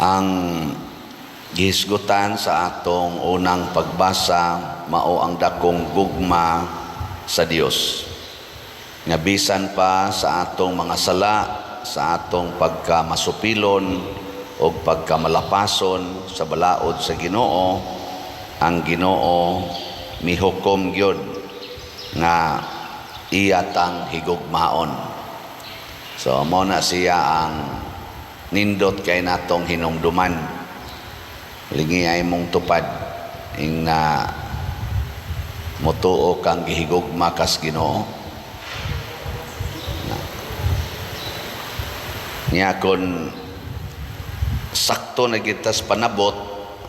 Ang gihisgutan sa atong unang pagbasa mao ang dakong gugma sa Dios. Nga bisan pa sa atong mga sala, sa atong pagkamasupilon o pagkamalapason sa balaod sa Ginoo, ang Ginoo mihukom gyud nga iyatang higugmaon. So mao na siya ang nindot kay natong hinumduman. Lingi ay mong tupad ing na motuo kang gihigugma kas Ginoo. Nya kon sakto na kita sa panabot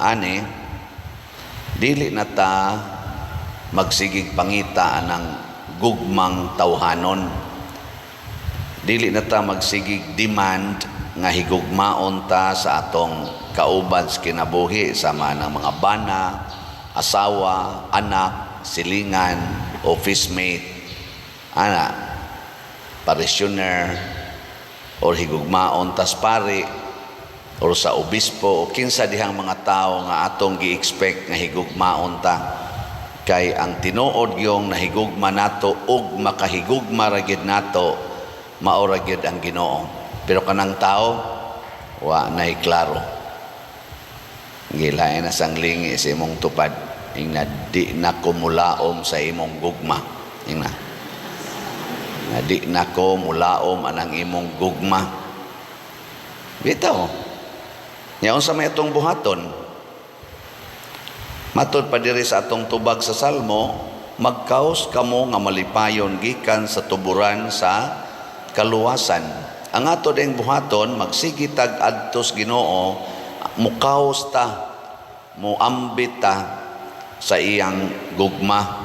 ani dili na ta magsigig pangita anang gugmang tawhanon. Dili na ta magsigig demand nga higugmaon ta sa atong kauban sa kinabuhi sama ng mga bana, asawa, anak, silingan, office mate, parishioner, or higugmaon tas pari, or sa obispo, o kinsa dihang mga tao nga atong gi-expect nga higugmaon ta. Kay ang tinuod yung nahigugma nato ug makahigugma ra gyud nato mao ra gyud ang Ginoo. Pero kanang tao wa nay klaro. Gilain na sang lingi sa imong tupad ing na di na kumulaom sa imong gugma. Ing na di na ko mulaom anang imong gugma. Bitaw. Nya unsa may atong buhaton? Matod pa diri sa atong tubag sa Salmo, magkaos kamo nga malipayon gikan sa tuburan sa kaluwasan. Ang ato ding buhaton magsigi tag adtos Ginoo, mukaos ta, muambit ta sa iyang gugma.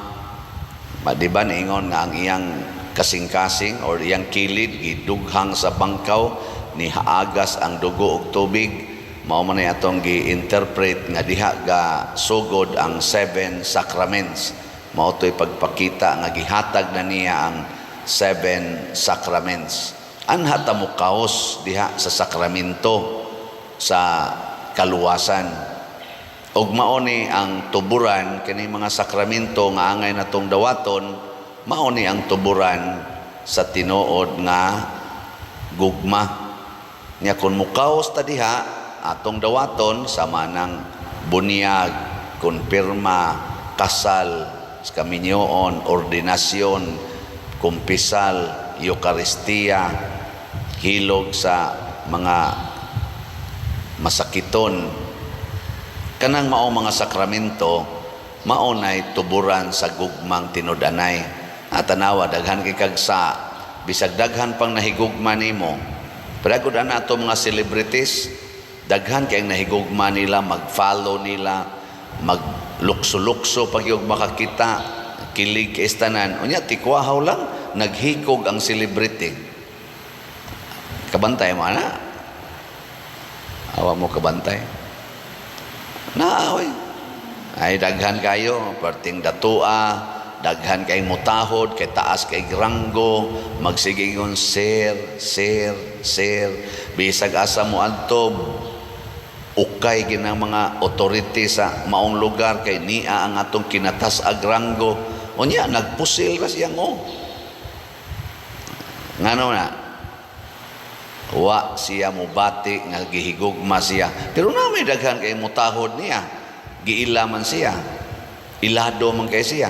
Madiba ingon nga ang iyang kasing-kasing or iyang kilid gidughang sa bangkaw ni haagas ang dugo ug tubig. Mao man ay atong gi-interpret nga diha ga sugod ang 7 sacraments. Mao to'y pagpakita nga gihatag na niya ang 7 sacraments. Anha ta mo kaos diha sa sakramento sa kaluwasan. Ug mao ni ang tuburan kini mga sakramento nga angay natong dawaton, mao ni ang tuburan sa tinuod nga gugma. Nya kun mukaos ta diha atong dawaton sama ng bunyag, konpirma, kasal, kaminyoon, ordinasyon, kumpisal, Eucharistia, hilog sa mga masakiton. Kanang mao mga sakramento, mao nay tuburan sa gugmang tinud-anay. At tanawa daghan kay kagsa, bisag daghan pang nahigugma nimo. Pero ana ato mga celebrities, daghan kay nahigugma nila, mag-follow nila, maglukso-lukso pag yung makakita, kilig kay istanan. Unya, tikwahaw lang, naghikog ang celebrity. Kabantay mo, ana? Awa mo kabantay. Naaway. Ay, daghan kayo, parting datua, daghan kay mutahod, kay taas kay granggo, magsigingon, sir, bisag asa mo adto, ukay ginang mga authority sa maong lugar kay niya ang atong kinatas agranggo. O niya, nagpusil ka siya ngo. Ngano na? Wa siya mubati nga gihigugma siya. Pero na may daghan kay mutahod niya. Giilaman siya. Ilado man kay siya.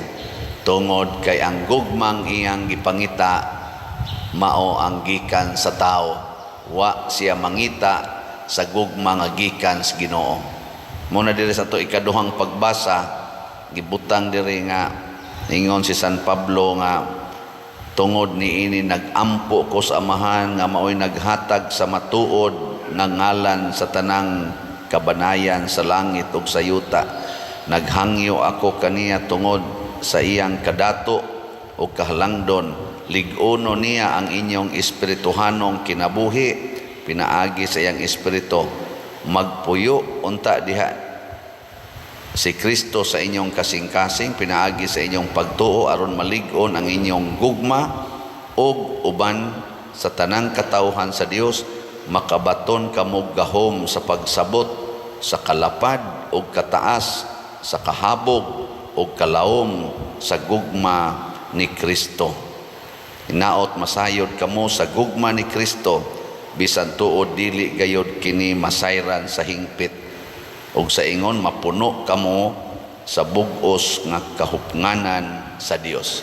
Tungod kay ang gugmang iyang gipangita mao ang gikan sa tao. Wa siya mangita sa gugma nga gikan sa Ginoo. Muna diri sa to ikaduhang pagbasa, gibutang diri nga ingon si San Pablo nga tungod niini nagampo ko sa Amahan nga mao'y naghatag sa matuod nga ngalan sa tanang kabanayan sa langit ug sa yuta. Naghangyo ako kaniya tungod sa iyang kadato ug kahalangdon. Lig-uno niya ang inyong espirituhanong kinabuhi, pinaagi sa iyang espiritu. Magpuyo unta diha si Kristo sa inyong kasing-kasing, pinaagi sa inyong pagtuo aron malig-on ang inyong gugma ug uban sa tanang katawhan sa Dios. makabaton kamo gahom sa pagsabot sa kalapad o kataas, sa kahabog o kalawom sa gugma ni Kristo. Hinaot masayod kamo sa gugma ni Kristo, bisan tuod dili gayod kini masayran sa hingpit, ug sa ingon mapuno kamo sa bug-os nga kahupnganan sa Dios.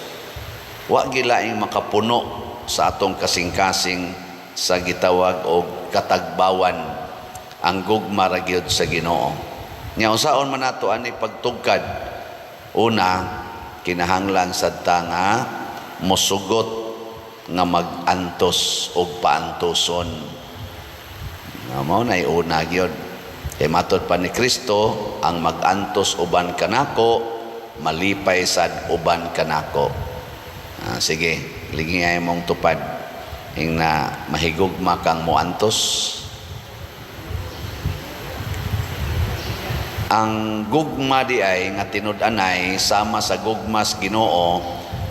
Wa gilaing makapuno sa atong kasing-kasing sa gitawag og katagbawan ang gugma ra gyud sa Ginoo. Nya unsaon man nato ani pagtugkad? Una, kinahanglan sadta nga mosugot nga mag-antos og paantoson. Nga mao nay una gyud. Kay matud pa ni Kristo, ang mag-antos uban kanako, malipay sad uban kanako. Sige, ligingay mong tupad ing na mahigugma kang moantos. Ang gugma di ay nga tinud-anay sama sa gugmas Ginoo,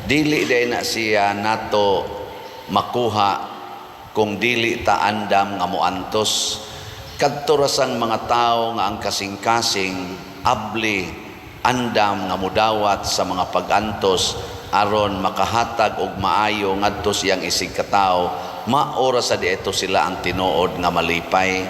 dili day na siya nato makuha kung dili ta andam nga moantos. Kadto ra sang mga tawo nga ang kasing-kasing abli andam nga mudawat sa mga pag-antos aron makahatag og maayo ngadto siyang isig katawo, maora sa dieto sila ang tinuod nga malipay.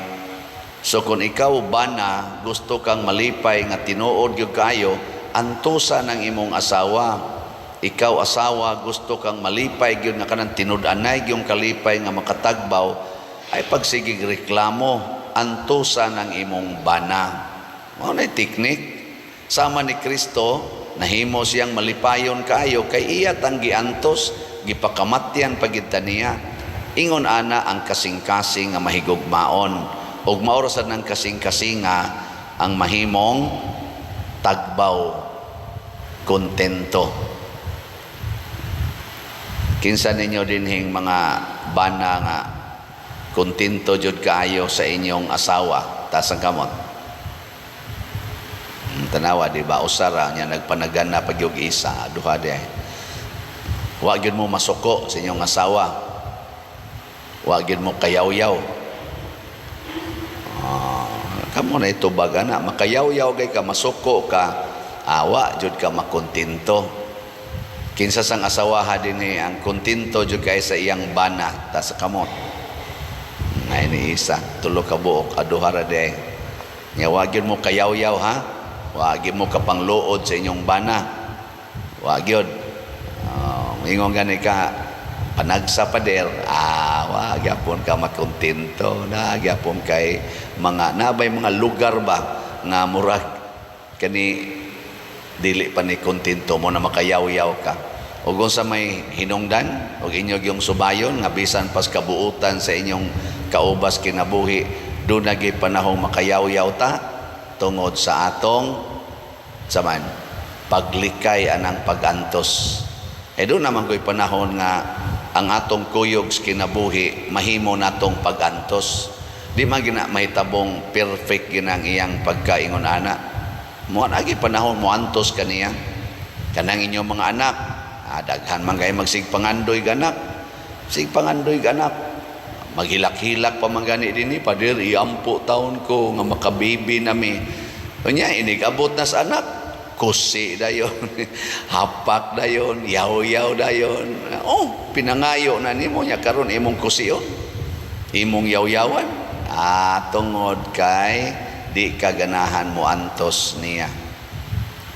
So kung ikaw bana gusto kang malipay nga tinuod gyud kayo, antusa ng imong asawa. Ikaw asawa gusto kang malipay gyud nga kanang tinud-anay gyud kalipay nga makatagbaw, ay pagsigig reklamo, antusa ng imong bana. Mao nay teknik. Sama ni Kristo, nahimo siyang malipayon kayo kay iya tang giantos, gipakamatyan pagid niya. Ingon ana ang kasing-kasing nga mahigugmaon. Og maorasan ng kasing-kasinga ang mahimong tagbaw, kontento. Kinsa ninyo dinhing mga bana nga kontento jud kaayo sa inyong asawa, tasang kamot. Tanawa di ba usara nya nagpanagana pag yung isa, duha di ay. Wa gyud mo masuko sa inyong asawa. Wa gyud mo kayaw-yaw. Kamo na ito baga na makayaw-yaw kay ka, masuko ka, awa jud ka makontento. Kinsa sang asawaha din ang kontento jud kay sa iyang bana ta sa kamot. Ngay ni isa tulo ka buok aduhara de. Nya wa gyud mo kayaw-yaw ha. Wa gyud mo kapangluod sa inyong bana. Wa gyud. Ingon gani ka panagsa pader, wa gyapon ka makontento, na gyapon kay mga nabay mga lugar ba nga murag kani dili pa ni kontento mo na makayaw-yaw ka. Ug sa may hinungdan ug inyo gyung subayon nga bisan pas kabuutan sa inyong kaubas kinabuhi, do na gyud panahong makayaw-yaw ta tungod sa atong saman paglikay anang pag-antos. Do naman ko'y panahon nga ang atong kuyog kinabuhi mahimo natong pag-antos. Di man gina mahitabong perfect ginang iyang pagkaingon ana. Mo agi panahon mo antos kaniya. Kanang inyong mga anak, daghan man kay magsigpangandoy ganak. Sigpangandoy ganak. Maghilak-hilak pa man gani dinhi, pader iampo taon ko nga makabibi nami. Unya inigabot na sa anak. Kusi dayon, hapak dayon, yaw-yaw dayon. Pinangayo na nimo nya karon imong kusiyon, imong yaw-yawan. Tungod kay di kaganahan mo antos niya.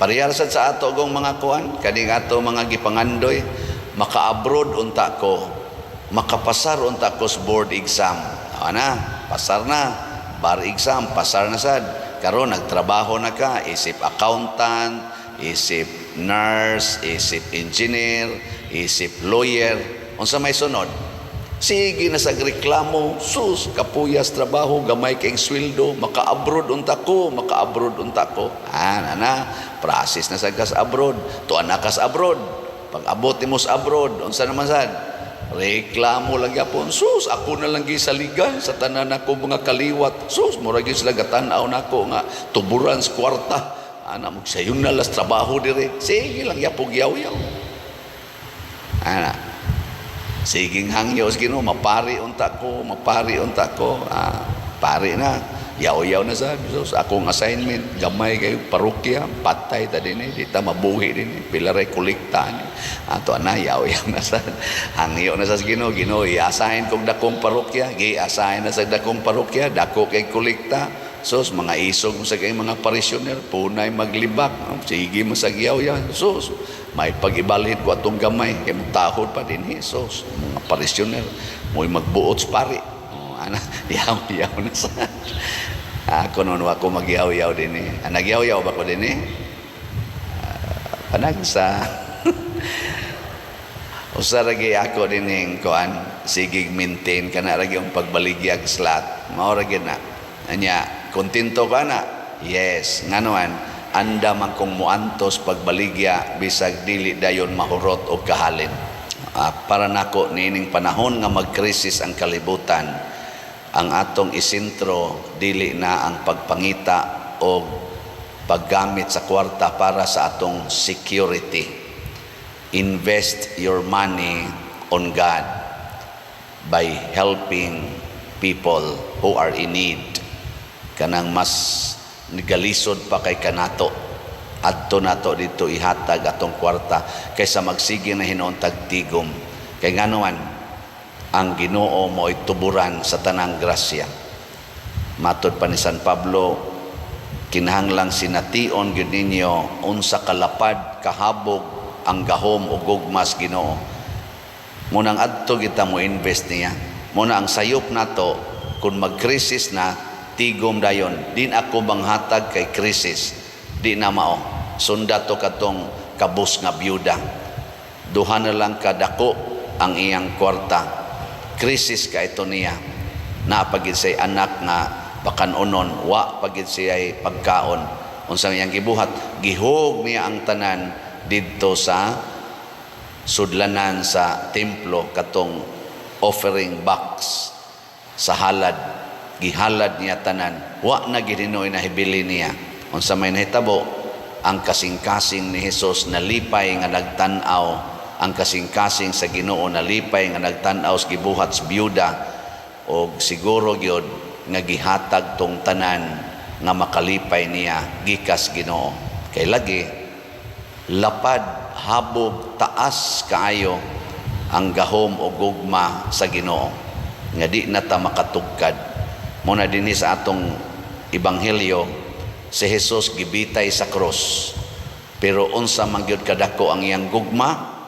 Parehas sa ato gong mga kuan, kaning ato mga gipangandoy, maka-abroad unta ko, makapasar unta ko sa board exam. Ana, pasar na, bar exam, pasar na sad. Karon nagtrabaho na ka, isip accountant, isip nurse, isip engineer, isip lawyer. Unsa may sunod? Sige na sa reklamo, sus, kapuyas trabaho, gamay kayong sweldo, maka-abroad unta ko, maka-abroad unta ko. Process na sa kas abroad, tuan na kas abroad. Pag abot mo sa abroad, unsa naman sad? Reklamo lang yapon, sus, ako na lang gisaligan sa tanan ako mga kaliwat. Sus, mura gyud sila gatanaw nako nga tuburan sa kwarta. Ana magsayon na las trabaho dire. Sige lang yapog yaw-yaw. Siging hangyo sa Ginoo, mapari unta ko, pari na. Yaw-yaw na sa Sus, akong assignment, gamay kayo, parokya, patay ta din di ta mabuhi din pilaray kolekta ni. Ato na, yaw-yaw na sa, hangyo na sa Ginoo, i-assign kong dakong parokya, i-assign na sa dakong parokya, dako kay kolekta. Sus, mga isog mo sa kay mga parisyoner, punay maglibak, sige masagyaw-yaw. Sus, may pag-ibalhin ko atong gamay, kay magtahod pa din Sus, mga parisyoner, mo'y magbuot sa pari. Yaw-yaw na sa ako noon ako magyaw-yaw din nagyaw-yaw ba ko din panag sa usa ragi ako din kuan sigig maintain kana ragi ang pagbaligya slat mao ragi na anya kontento ka na yes nganuan anda man kong muantos pagbaligya bisag dili dayon mahurot og kahalin para nako nining panahon nga magkrisis ang kalibutan. Ang atong isentro dili na ang pagpangita o paggamit sa kwarta para sa atong security. Invest your money on God by helping people who are in need. Kanang mas nigalisod pa kay kanato. Adto nato dito ihatag atong kwarta kaysa magsige na hinuon tagtigom. Kay nganuan ang Ginoo mo tuburan sa tanang grasya. Matod pa ni San Pablo, kinahanglang sination gyud ninyo unsa kalapad kahabog ang gahom ug gugmas Ginoo. Munang adto kita mo invest niya. Muna ang sayop nato kun magkrisis na tigom dayon. Din ako banghatag kay krisis. Di na mao. Sunda to katong kabus nga byuda. Duha na lang kadako ang iyang kwarta. Krisis ka ito niya na pagid say anak nga bakanunon wa pagid siya pagkaon unsang iyang gibuhat gihug niya ang tanan didto sa sudlanan sa templo katong offering box sa halad gihalad niya tanan wa na gininoy na hibili niya unsa may nahitabo ang kasing-kasing ni Hesus nalipay nga nagtan-aw ang kasing-kasing sa Ginoo nalipay nga nagtan-aw sa gibuhat sa byuda o siguro gyud nga gihatag tong tanan nga makalipay niya gikas Ginoo kay lagi lapad habog taas kaayo ang gahom o gugma sa Ginoo nga di na ta makatugkad muna dinhi sa atong ebanghelyo si Hesus gibitay sa cross pero unsa man gyud kadako ang iyang gugma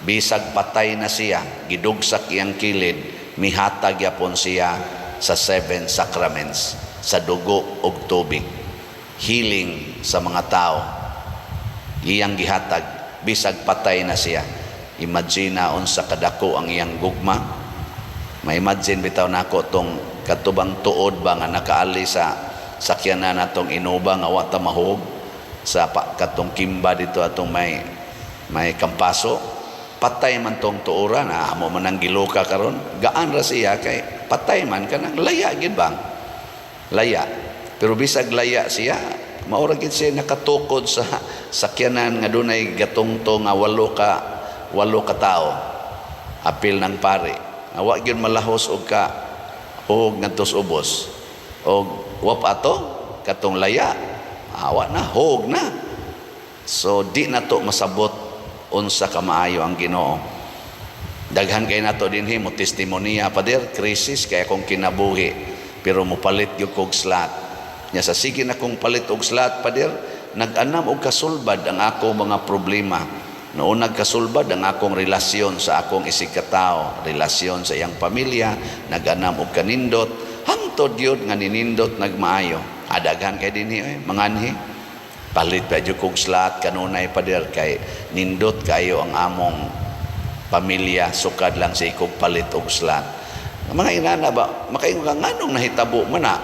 bisag patay na siya, gidugsak iyang kilid, mihatag yapon siya sa 7 sacraments, sa dugo ug tubig. Healing sa mga tao. Iyang gihatag, bisag patay na siya. Imagine na unsa kadako ang iyang gugma. Ma-imagine bitaw nako tong katubang tuod ba nga nakaali sa sakyanan natong inuba nga wa ta mahug sa katong kimba dito atong may kampaso. Patay man tong tuoran amo man ang giluka karon gaan ra siya kay patay man kanang laya gid bang laya pero bisag laya siya maura gid siya nakatukod sa sakyanan nga dunay gatungtong nga walo ka tao apil ng pare wa gyud malahos og ngadtos ubos og wa ato katong laya awa na hog na so di na to masabot unsa ka maayo ang Ginoo. Daghan kay nato dinhi mo testimonya pader krisis kay akong kinabuhi pero mopalit gyud kog slat. Nya sa sige na kong palit og slat pader nag-anam og kasulbad ang ako mga problema. Noon nagkasulbad ang akong relasyon sa akong isig ka tao, relasyon sa iyang pamilya, nag-anam og kanindot, hangtod gyud nga ninindot nagmaayo. Daghan kay dinhi manganhi. Palit pa dyan kong slat kanunay pader kay nindot kayo ang among pamilya sukad lang sa ikong palit og slat. Mga inana ba makaingon ka nganong nahitabo man na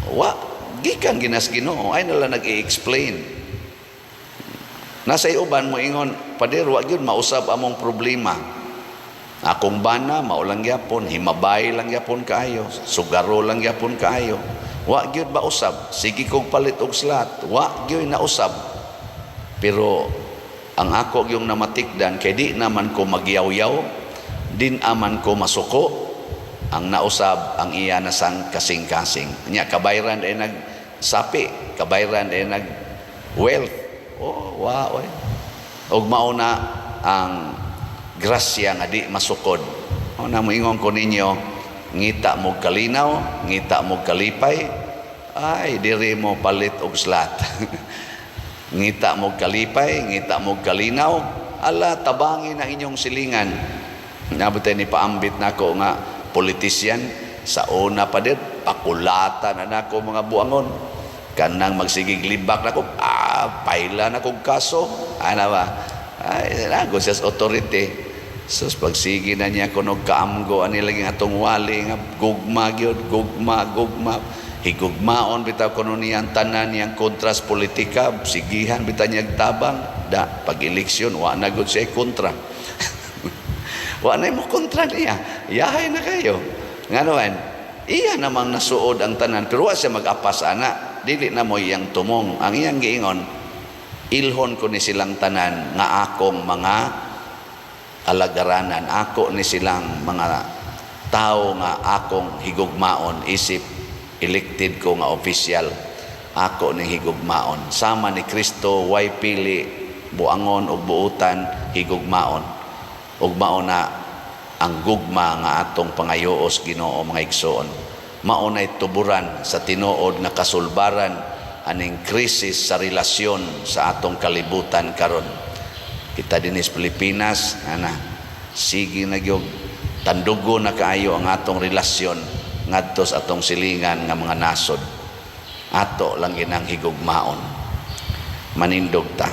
wa gikan ginas Ginoo ay nala nag-i-explain nasa iuban mo ingon pader wa gyud mausab among problema akong bana maulang gyapon himabay lang gyapon kaayo sugaro lang gyapon kaayo wa gyud ba usab sige kog palit og slat wa gyud na usab pero ang ako yung namatikdan kay di naman ko magyaw-yaw din aman ko masuko ang nausab ang iya nasang kasing-kasing. Nya kabayran ay nagsapi, kabayran ay nag wealth. Oh, wow. Og mauna ang grasya nga di masukod. O na moingon ko ninyo, ngita mo kalinaw, ngita mo kalipay, ay diri mo palit og slat. Ngita mo kalipay, ngita mo kalinaw, ala tabangin ang inyong silingan. Nabutin ni paambit nako nga politisyan sa una pa din pakulatan na nako mga buangon. Kanang magsigig libak nako, paila na kong kaso. Ano ba? Ay, nago siya sa authority. Sus, pagsigi na niya kunog kaamgo, ani lagi atong wali nga gugma gyud, gugma. Higugmaon bitaw kuno niyang tanan niyang kontras politika, sigihan bitaw niyang tabang. Da, pag-eleksyon, wa na gud siya kontra. Wa na mo kontra niya. Yahay na kayo. Nganoan, iya namang nasuod ang tanan, pero wa siya mag-apas ana. Dili na mo iyang tumong. Ang iyang giingon, ilhon ko ni silang tanan nga akong mga alagaranan, ako ni silang mga tao nga akong higugmaon, isip elected ko nga official, ako ni higugmaon. Sama ni Kristo, way pili, buangon o buutan, higugmaon. Ugmaon na ang gugma nga atong pangayoos Ginoo mga igsoon. Maunay tuburan sa tinuod nga kasulbaran aning krisis sa relasyon sa atong kalibutan karon. Kita dinis Pilipinas, sige na gyud tandugo na kaayo ang atong relasyon ngadto sa atong silingan nga mga nasod. Ato lang ginang higugmaon. Manindog ta.